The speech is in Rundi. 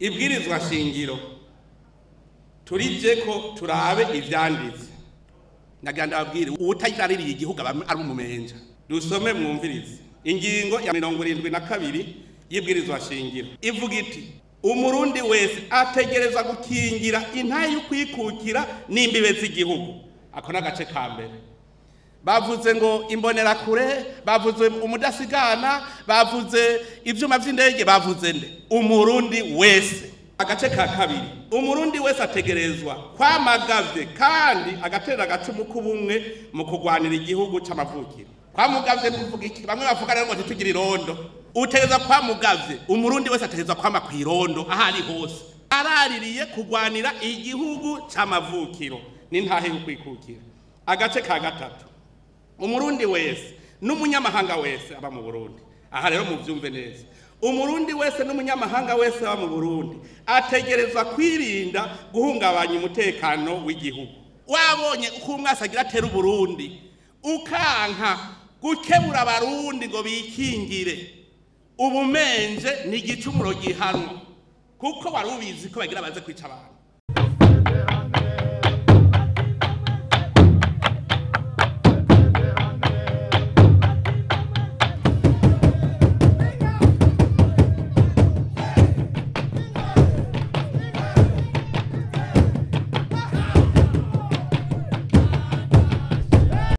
ibwirizwa shingiro turije ko turabe ivyanditse naganda babwire uwutayitaririye igihugu ari umumenja dusome mwumvirize ingingo ya 72 y'ibwirizwa shingiro ivuga iti umurundi wese ategereza gukingira intayi y'ukwikukira n'imbibe z'igihugu ako nagace ka mbere bavuze ngo imbonera kure bavuze umudasigana bavuze ivyuma vy'indege bavuze nde umurundi wese agace ka kabiri umurundi wese ategerezwa kwamagavye kandi agatera agacumu k'ubumwe mu kugwanira igihugu c'amavukiro kwamugavye kuvuga iki bamwe bavuga rero ngo ntitugira irondo utegeza kwamugavye umurundi wese ategeza kwama kwirondo ahari hose araririye kugwanira igihugu c'amavukiro n'intahe y'ukwikukira agace ka gatatu umurundi wese n'umunyamahanga wese aba mu Burundi aha rero muvyumve neza umurundi wese n'umunyamahanga wese aba mu Burundi ategerezwa kwirinda guhungabanya umutekano w'igihugu wabonye uko umwasagira atera Burundi ukanka gukebura abarundi ngo bikingire ubumenje ni igicumuro gihanwa kuko warubizi ko bagira baze kwica abantu